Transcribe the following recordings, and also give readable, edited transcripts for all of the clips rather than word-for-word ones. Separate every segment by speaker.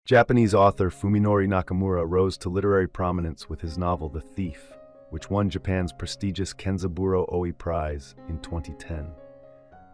Speaker 1: Japanese author Fuminori Nakamura rose to literary prominence with his novel The Thief, which won Japan's prestigious Kenzaburo Oi Prize in 2010.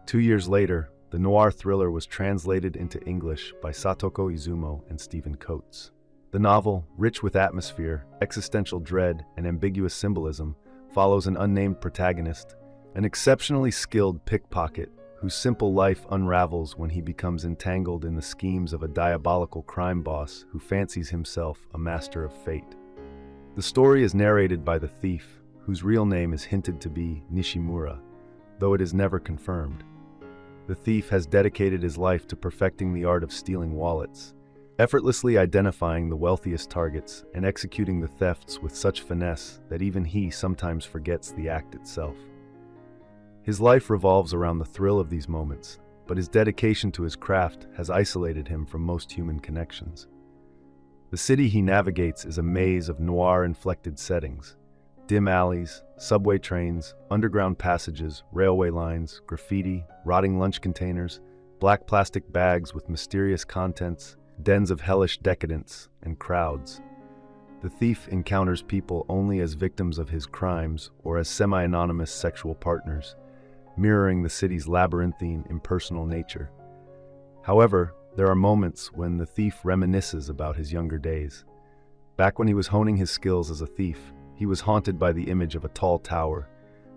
Speaker 1: 2 years later, the noir thriller was translated into English by Satoko Izumo and Stephen Coates. The novel, rich with atmosphere, existential dread, and ambiguous symbolism, follows an unnamed protagonist, an exceptionally skilled pickpocket whose simple life unravels when he becomes entangled in the schemes of a diabolical crime boss who fancies himself a master of fate. The story is narrated by the thief, whose real name is hinted to be Nishimura, though it is never confirmed. The thief has dedicated his life to perfecting the art of stealing wallets, effortlessly identifying the wealthiest targets and executing the thefts with such finesse that even he sometimes forgets the act itself. His life revolves around the thrill of these moments, but his dedication to his craft has isolated him from most human connections. The city he navigates is a maze of noir-inflected settings: dim alleys, subway trains, underground passages, railway lines, graffiti, rotting lunch containers, black plastic bags with mysterious contents, dens of hellish decadence, and crowds. The thief encounters people only as victims of his crimes or as semi-anonymous sexual partners, mirroring the city's labyrinthine, impersonal nature. However, there are moments when the thief reminisces about his younger days. Back when he was honing his skills as a thief, he was haunted by the image of a tall tower,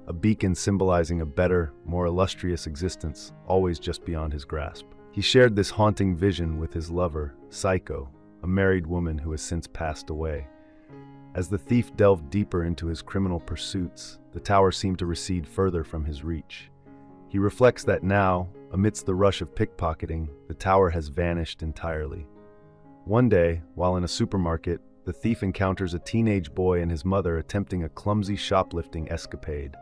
Speaker 1: a beacon symbolizing a better, more illustrious existence, always just beyond his grasp. He shared this haunting vision with his lover, Saiko, a married woman who has since passed away. As the thief delved deeper into his criminal pursuits, the tower seemed to recede further from his reach. He reflects that now, amidst the rush of pickpocketing, the tower has vanished entirely. One day, while in a supermarket, the thief encounters a teenage boy and his mother attempting a clumsy shoplifting escapade.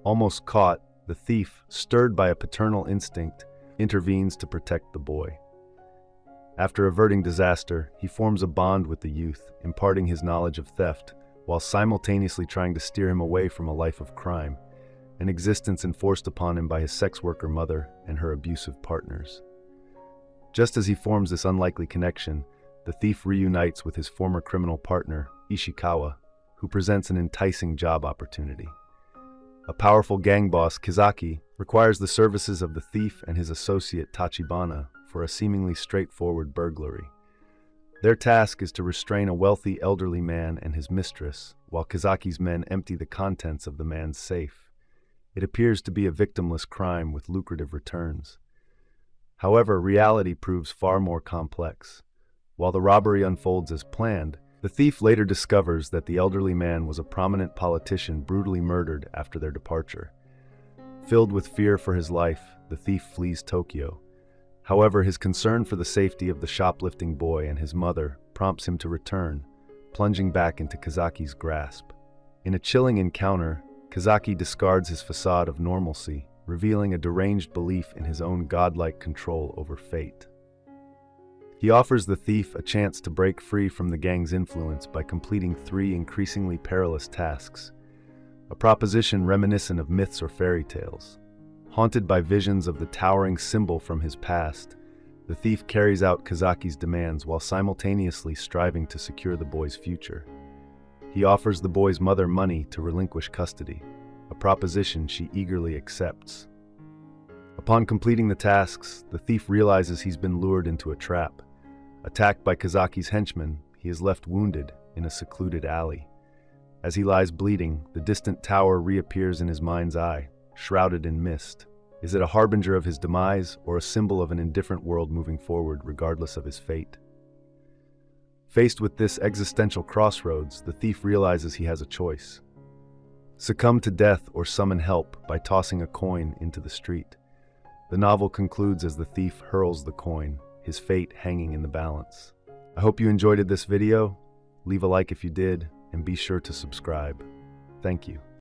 Speaker 1: Almost caught, the thief, stirred by a paternal instinct, intervenes to protect the boy. After averting disaster, he forms a bond with the youth, imparting his knowledge of theft, while simultaneously trying to steer him away from a life of crime, an existence enforced upon him by his sex worker mother and her abusive partners. Just as he forms this unlikely connection, the thief reunites with his former criminal partner, Ishikawa, who presents an enticing job opportunity. A powerful gang boss, Kizaki, requires the services of the thief and his associate Tachibana for a seemingly straightforward burglary. Their task is to restrain a wealthy elderly man and his mistress, while Kizaki's men empty the contents of the man's safe. It appears to be a victimless crime with lucrative returns. However, reality proves far more complex. While the robbery unfolds as planned, the thief later discovers that the elderly man was a prominent politician brutally murdered after their departure. Filled with fear for his life, the thief flees Tokyo. However, his concern for the safety of the shoplifting boy and his mother prompts him to return, plunging back into Kizaki's grasp. In a chilling encounter, Kizaki discards his facade of normalcy, revealing a deranged belief in his own godlike control over fate. He offers the thief a chance to break free from the gang's influence by completing 3 increasingly perilous tasks, a proposition reminiscent of myths or fairy tales. Haunted by visions of the towering symbol from his past, the thief carries out Kizaki's demands while simultaneously striving to secure the boy's future. He offers the boy's mother money to relinquish custody, a proposition she eagerly accepts. Upon completing the tasks, the thief realizes he's been lured into a trap. Attacked by Kizaki's henchmen, he is left wounded in a secluded alley. As he lies bleeding, the distant tower reappears in his mind's eye, shrouded in mist. Is it a harbinger of his demise or a symbol of an indifferent world moving forward regardless of his fate? Faced with this existential crossroads, the thief realizes he has a choice: succumb to death or summon help by tossing a coin into the street. The novel concludes as the thief hurls the coin, his fate hanging in the balance. I hope you enjoyed this video. Leave a like if you did, and be sure to subscribe. Thank you.